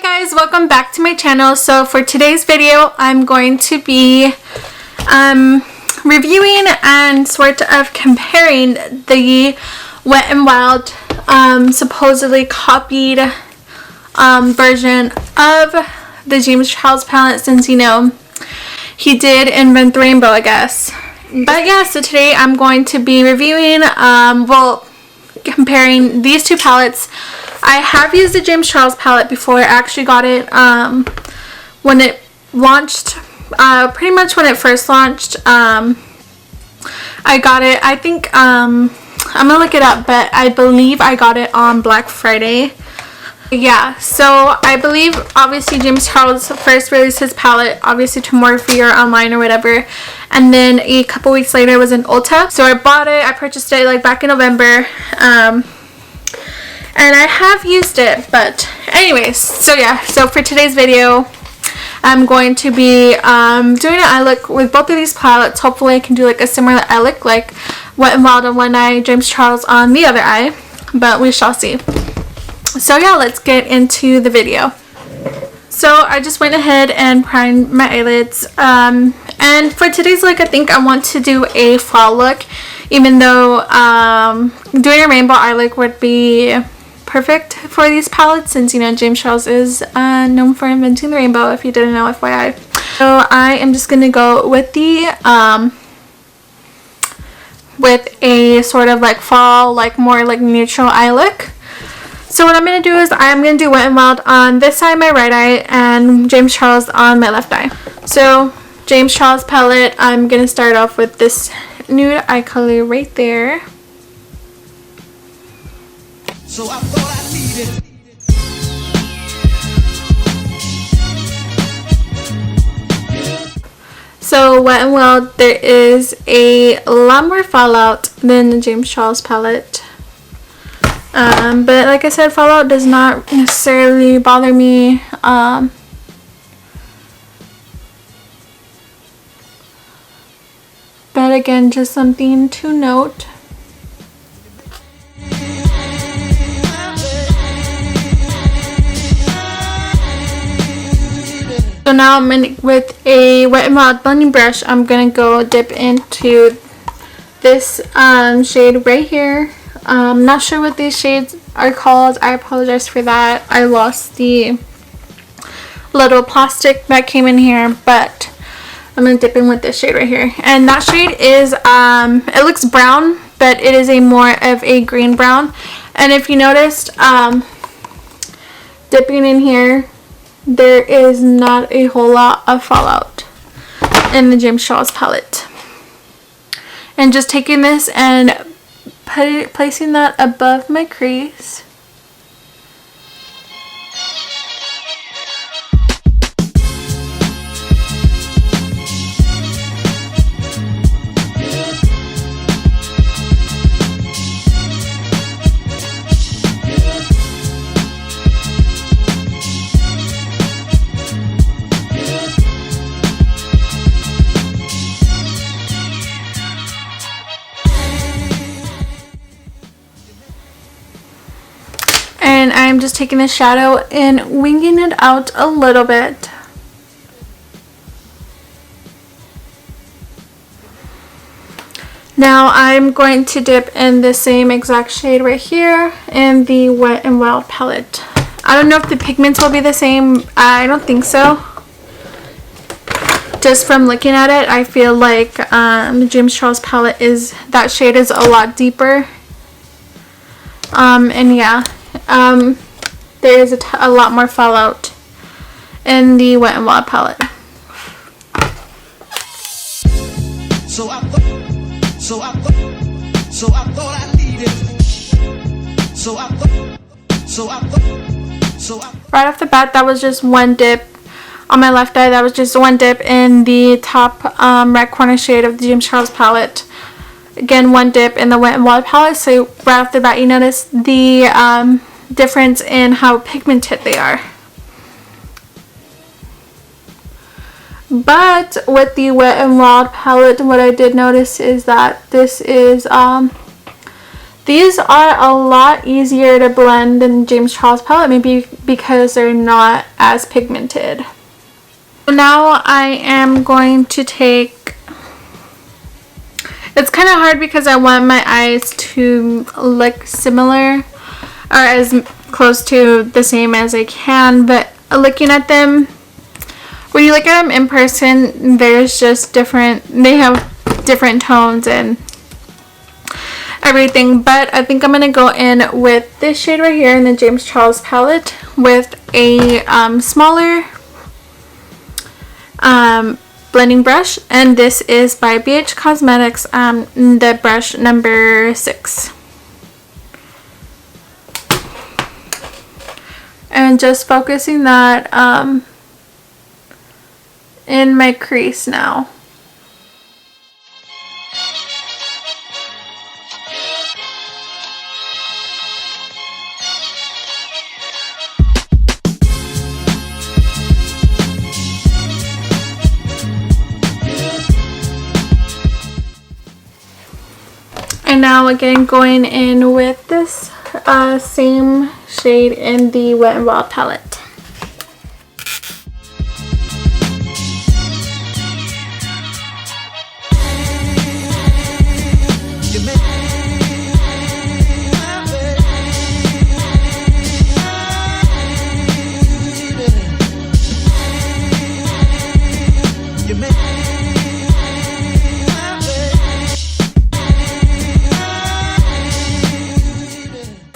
Hi guys, welcome back to my channel. So for today's video, I'm going to be reviewing and sort of comparing the Wet n Wild supposedly copied version of the James Charles palette, since, you know, he did invent the rainbow, I guess. But yeah, so today I'm going to be reviewing, comparing these two palettes. I have used the James Charles palette before. I actually got it when it launched, pretty much when it first launched. I got it, I think, I'm gonna look it up, but I believe I got it on Black Friday. Yeah, so I believe obviously James Charles first released his palette obviously to Morphe or online or whatever, and then a couple weeks later it was in Ulta. So I bought it, I purchased it like back in November, and I have used it. But anyways, so yeah, so for today's video I'm going to be doing an eye look with both of these palettes. Hopefully I can do like a similar eye look, like Wet n Wild on one eye, James Charles on the other eye, but we shall see. So yeah, let's get into the video. So I just went ahead and primed my eyelids, and for today's look I think I want to do a fall look, even though doing a rainbow eye look would be perfect for these palettes, since, you know, James Charles is known for inventing the rainbow, if you didn't know, FYI. So I am just gonna go with the with a sort of like fall, like more like neutral eye look. So what I'm going to do is I'm going to do Wet n Wild on this side, my right eye, and James Charles on my left eye. So James Charles palette, I'm going to start off with this nude eye color right there. So I thought I needed. So Wet n Wild, there is a lot more fallout than the James Charles palette. But like I said, fallout does not necessarily bother me. But again, just something to note. So now I'm in with a Wet n Wild blending brush. I'm gonna go dip into this shade right here. I'm not sure what these shades are called. I apologize for that. I lost the little plastic that came in here, but I'm gonna dip in with this shade right here. And that shade is it looks brown, but it is a more of a green brown. And if you noticed, dipping in here, there is not a whole lot of fallout in the James Charles palette. And just taking this and placing that above my crease. And I'm just taking the shadow and winging it out a little bit. Now I'm going to dip in the same exact shade right here in the Wet n Wild palette. I don't know if the pigments will be the same. I don't think so. Just from looking at it, I feel like the James Charles palette that shade is a lot deeper. And yeah. There is a lot more fallout in the Wet n Wild palette. So I thought I needed. Right off the bat, that was just one dip on my left eye. That was just one dip in the top right corner shade of the James Charles palette. Again, one dip in the Wet n Wild palette. So right off the bat, you notice the difference in how pigmented they are. But with the Wet n Wild palette, what I did notice is that this is These are a lot easier to blend than the James Charles palette, maybe because they're not as pigmented. Now I am going to take, it's kind of hard because I want my eyes to look similar or as close to the same as I can, but looking at them, when you look at them in person, there's just different, they have different tones and everything. But I think I'm going to go in with this shade right here in the James Charles palette with a smaller blending brush, and this is by Beige Cosmetics, the brush number 6. And just focusing that in my crease now. And now again going in with this same shade in the Wet n Wild palette.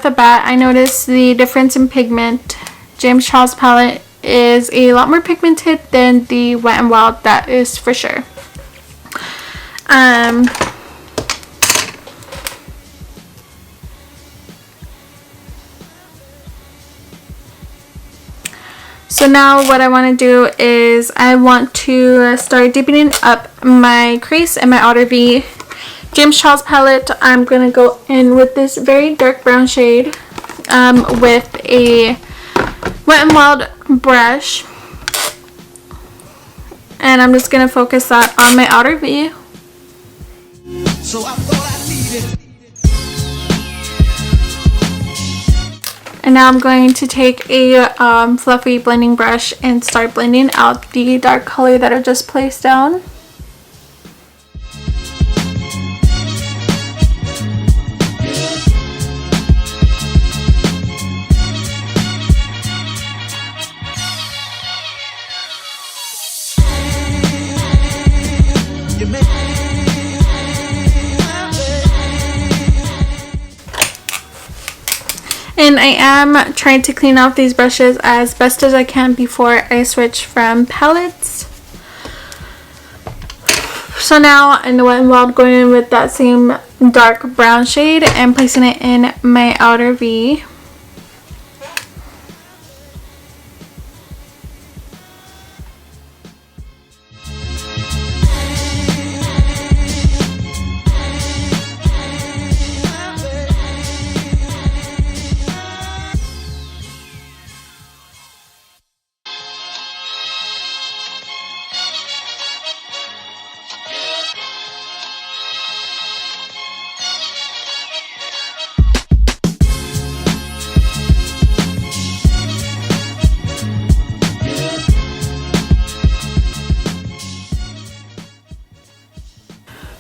The bat, I noticed the difference in pigment. James Charles palette is a lot more pigmented than the Wet n Wild, that is for sure. So now what I want to do is I want to start deepening up my crease and my outer V. James Charles palette, I'm going to go in with this very dark brown shade with a Wet n Wild brush. And I'm just going to focus that on my outer V. So I thought I needed. And now I'm going to take a fluffy blending brush and start blending out the dark color that I just placed down. And I am trying to clean off these brushes as best as I can before I switch from palettes. So now in the Wet n Wild, going in with that same dark brown shade and placing it in my outer V.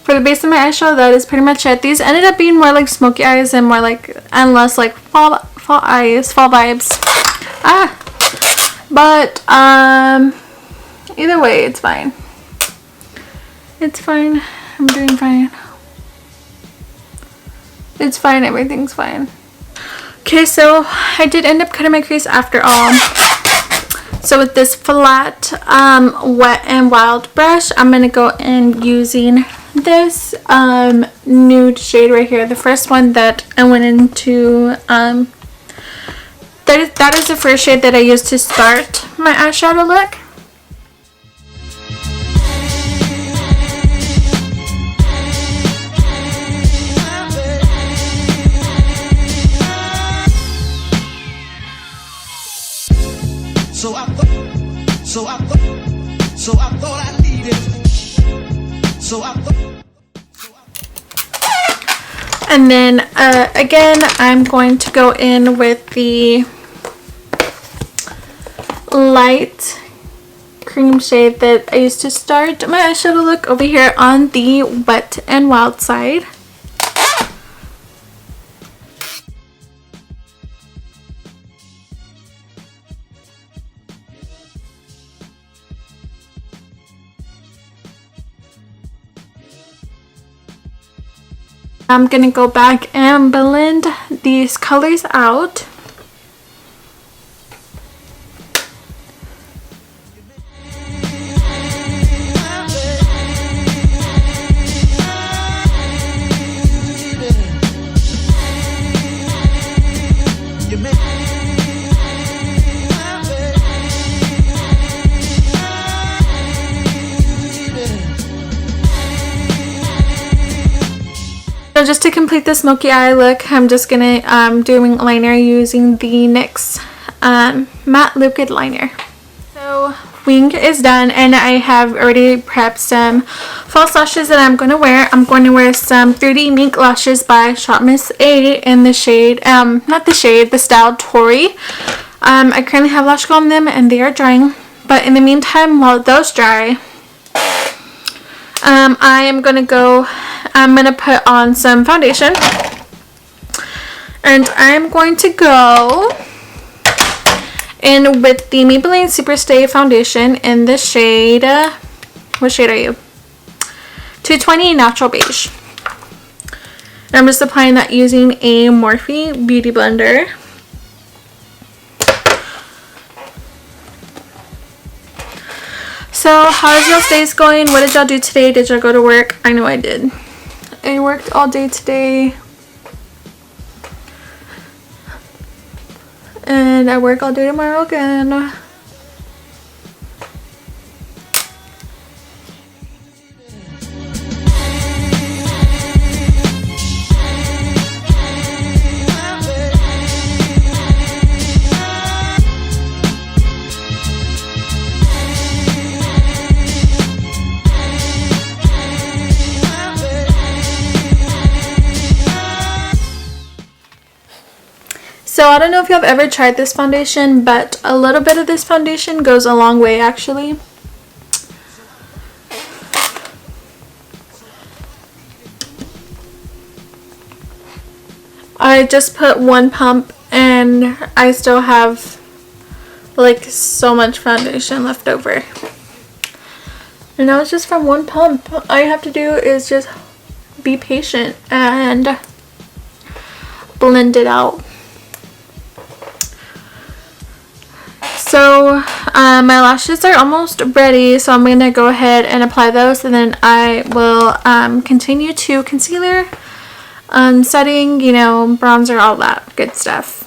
For the base of my eyeshadow, that is pretty much it. These ended up being more like smoky eyes and more like, and less like fall eyes, fall vibes. But either way, it's fine. It's fine. I'm doing fine. It's fine. Everything's fine. Okay, so I did end up cutting my crease after all. So with this flat Wet n Wild brush, I'm gonna go in using this nude shade right here, the first one that I went into. That is the first shade that I used to start my eyeshadow look. So I thought I needed. And then again, I'm going to go in with the light cream shade that I used to start my eyeshadow look over here on the Wet and Wild side. I'm gonna go back and blend these colors out. So just to complete the smoky eye look, I'm just gonna doing liner using the NYX matte liquid liner. So wing is done, and I have already prepped some false lashes that I'm going to wear. I'm going to wear some 3D Mink lashes by Shop Miss A in the shade, not the shade, the style Tori. I currently have lash glue on them and they are drying, but in the meantime, while those dry, I'm gonna put on some foundation, and I'm going to go in with the Maybelline Super Stay foundation in the shade, what shade are you? 220 Natural Beige. And I'm just applying that using a Morphe beauty blender. So how's y'all's days going? What did y'all do today? Did y'all go to work? I know I did. I worked all day today. And I work all day tomorrow again. So I don't know if you've ever tried this foundation, but a little bit of this foundation goes a long way actually. I just put one pump and I still have like so much foundation left over. And that was just from one pump. All you have to do is just be patient and blend it out. So my lashes are almost ready, so I'm going to go ahead and apply those, and then I will continue to concealer, setting, you know, bronzer, all that good stuff.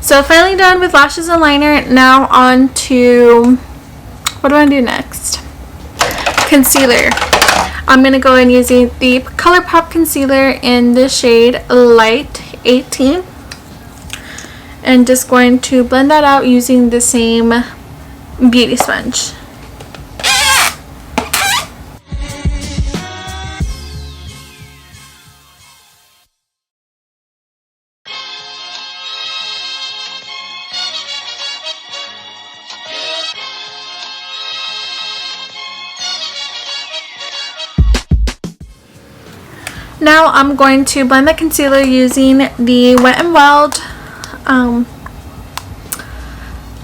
So finally done with lashes and liner. Now on to, what do I do next? Concealer. I'm going to go in using the ColourPop concealer in the shade Light 18. And just going to blend that out using the same beauty sponge. Now I'm going to blend the concealer using the Wet n Wild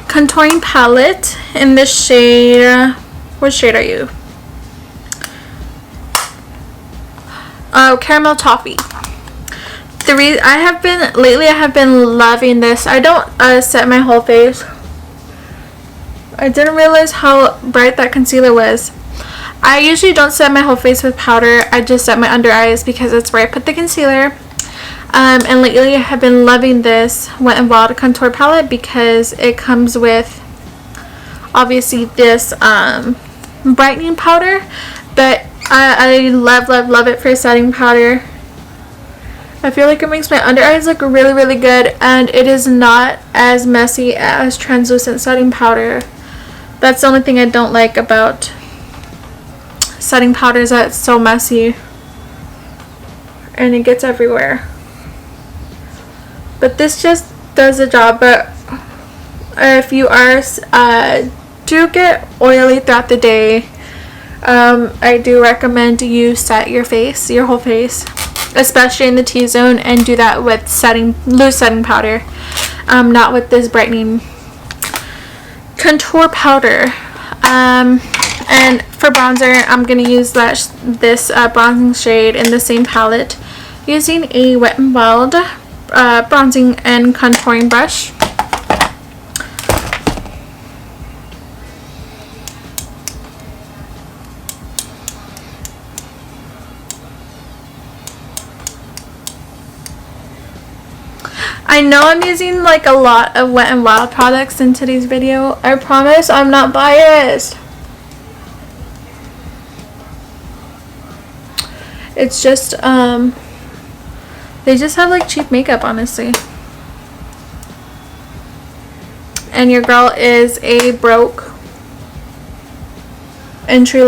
contouring palette in the shade, what shade are you? Oh, Caramel Toffee. Lately I have been loving this. I don't set my whole face. I didn't realize how bright that concealer was. I usually don't set my whole face with powder. I just set my under eyes because it's where I put the concealer. And lately I have been loving this Wet n Wild contour palette because it comes with obviously this brightening powder, but I love it for setting powder. I feel like it makes my under eyes look really, really good, and it is not as messy as translucent setting powder. That's the only thing I don't like about setting powder, is that it's so messy and it gets everywhere. But this just does the job. But if you are do get oily throughout the day, I do recommend you set your face, your whole face, especially in the T-zone, and do that with loose setting powder, not with this brightening contour powder. And for bronzer, I'm gonna use this bronzing shade in the same palette, using a Wet n Wild bronzing and contouring brush. I know I'm using like a lot of Wet n Wild products in today's video. I promise I'm not biased. It's just they just have like cheap makeup, honestly. And your girl is a broke entry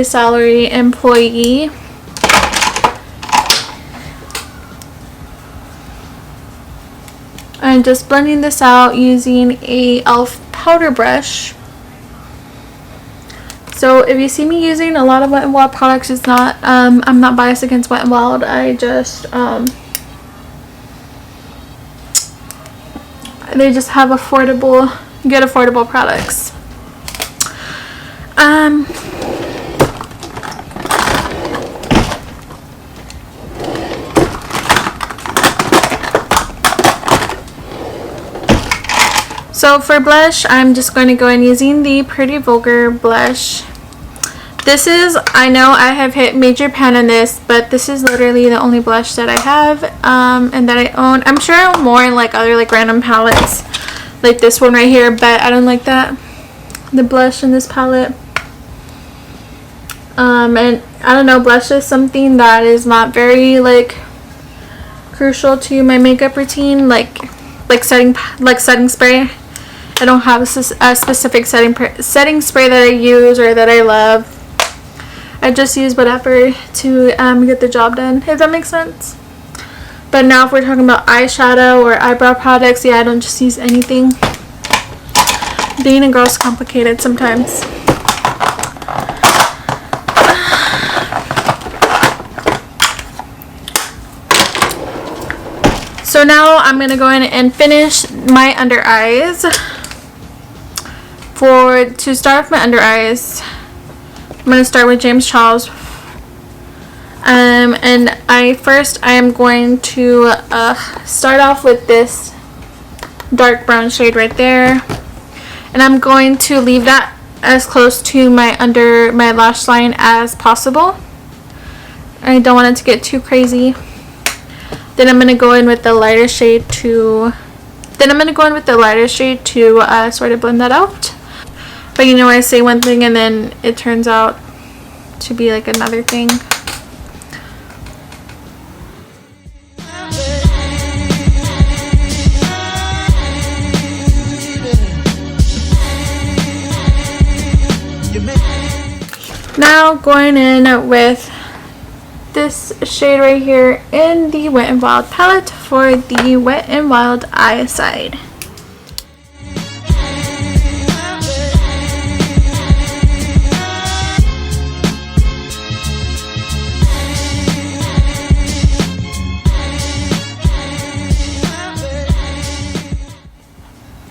salary employee. I'm just blending this out using a e.l.f. powder brush. So if you see me using a lot of Wet n Wild products, it's not, I'm not biased against Wet n Wild. I just, they just have good affordable products. So for blush, I'm just going to go in using the Pretty Vulgar blush. This is, I know I have hit major pan on this, but this is literally the only blush that I have and that I own. I'm sure I own more in like other like random palettes, like this one right here, but I don't like that, the blush in this palette. And I don't know, blush is something that is not very like crucial to my makeup routine, like setting spray. I don't have a specific setting spray that I use or that I love. I just use whatever to get the job done, if that makes sense. But now if we're talking about eyeshadow or eyebrow products, yeah, I don't just use anything. Being a girl's complicated sometimes. So now I'm going to go in and finish my under eyes. To start off my under eyes, I'm going to start with James Charles. And I am going to start off with this dark brown shade right there. And I'm going to leave that as close to my lash line as possible. I don't want it to get too crazy. Then I'm going to go in with the lighter shade to sort of blend that out. But you know, I say one thing and then it turns out to be like another thing. Now going in with this shade right here in the Wet n Wild palette for the Wet n Wild eye side.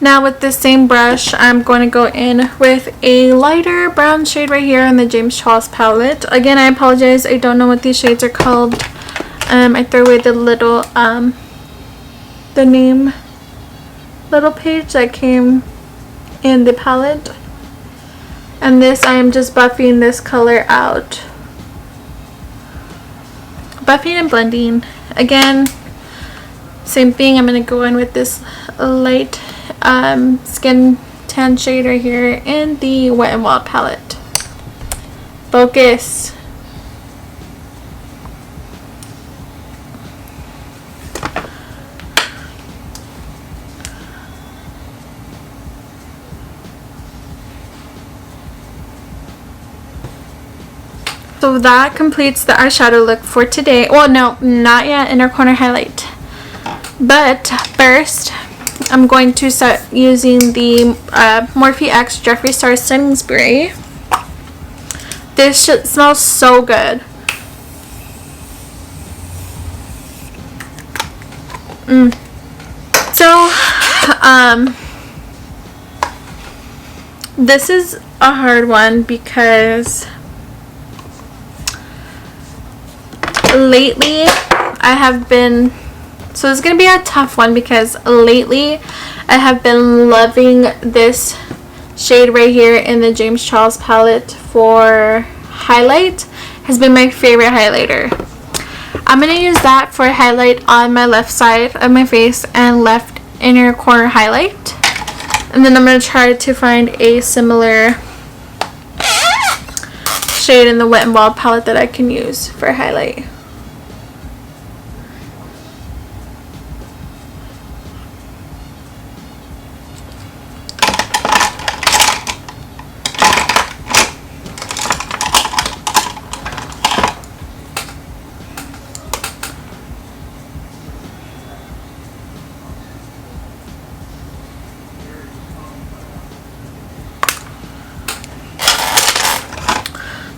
Now with this same brush, I'm going to go in with a lighter brown shade right here in the James Charles palette. Again, I apologize, I don't know what these shades are called. I threw away the little, the name little page that came in the palette. And this, I am just buffing this color out. Buffing and blending. Again, same thing, I'm going to go in with this light skin tan shade right here in the Wet n Wild palette. Focus. so that completes the eyeshadow look for today. Well, no, not yet, inner corner highlight. But first, I'm going to start using the Morphe X Jeffree Star Setting Spray. This shit smells so good. So, this is a hard one because lately I have been, so it's going to be a tough one because lately I have been loving this shade right here in the James Charles palette for highlight. Has been my favorite highlighter. I'm going to use that for a highlight on my left side of my face and left inner corner highlight. And then I'm going to try to find a similar shade in the Wet n Wild palette that I can use for highlight.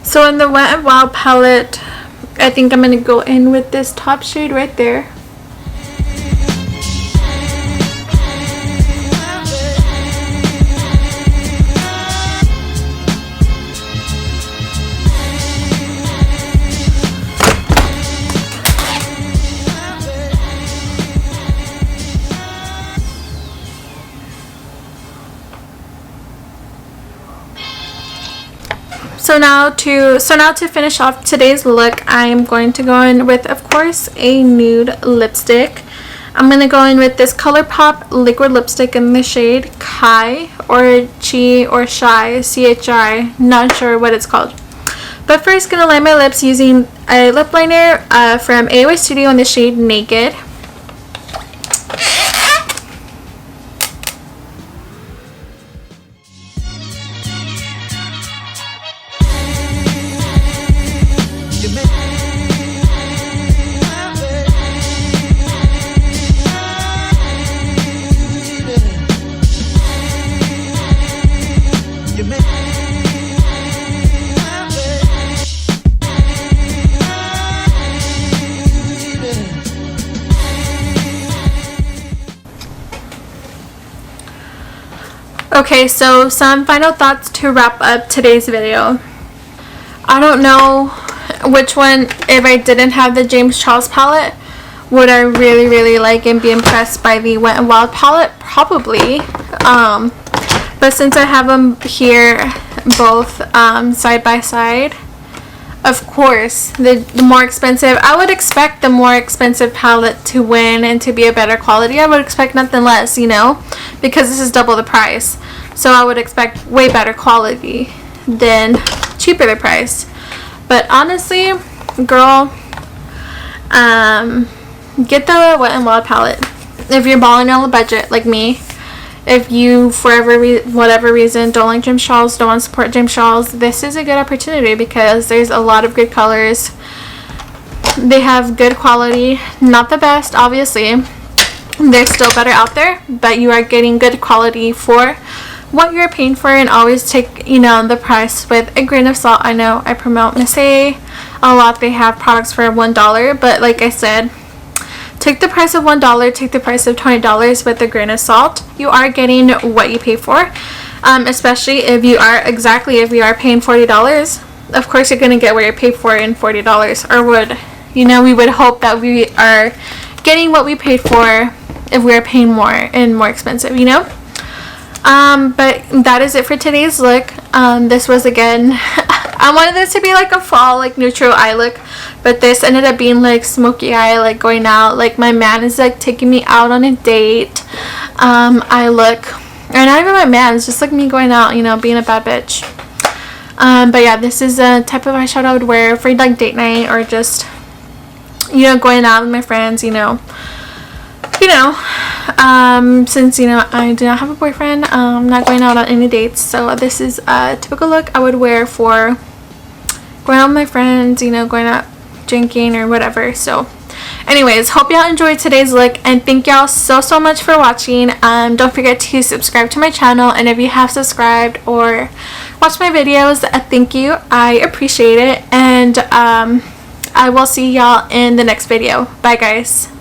So in the Wet n Wild palette, I think I'm going to go in with this top shade right there. So now to finish off today's look, I am going to go in with, of course, a nude lipstick. I'm going to go in with this ColourPop liquid lipstick in the shade Kai or Chi or Shy, C-H-I, not sure what it's called. But first, going to line my lips using a lip liner from AOA Studio in the shade Naked. Okay, so some final thoughts to wrap up today's video. I don't know which one, if I didn't have the James Charles palette, would I really like and be impressed by the Wet n Wild palette? Probably. But since I have them here both side by side, of course, the more expensive, I would expect the more expensive palette to win and to be a better quality. I would expect nothing less, you know, because this is double the price. So I would expect way better quality than cheaper the price. But honestly, girl, get the Wet n Wild palette. If you're balling on a budget like me, if you, for whatever reason, don't like James Charles, don't want to support James Charles, this is a good opportunity because there's a lot of good colors. They have good quality. Not the best, obviously. There's still better out there, but you are getting good quality for what you're paying for, and always take, you know, the price with a grain of salt. I know I promote Miss A a lot. They have products for $1, but like I said, take the price of $1, take the price of $20 with a grain of salt. You are getting what you pay for, especially if you are paying $40. Of course, you're going to get what you pay for in $40, or we would hope that we are getting what we paid for if we are paying more and more expensive, you know. But that is it for today's look. This was, again, I wanted this to be like a fall, like neutral eye look, but this ended up being like smoky eye, like going out, like my man is like taking me out on a date. I look, or not even my man, it's just like me going out, you know, being a bad bitch. But yeah, this is a type of eyeshadow I would wear for like date night, or just, you know, going out with my friends, you know, since, you know, I do not have a boyfriend, I'm not going out on any dates, so this is a typical look I would wear for going out with my friends, you know, going out drinking or whatever. So anyways, hope y'all enjoyed today's look, and thank y'all so much for watching. Don't forget to subscribe to my channel, and if you have subscribed or watched my videos, thank you, I appreciate it. And I will see y'all in the next video. Bye guys.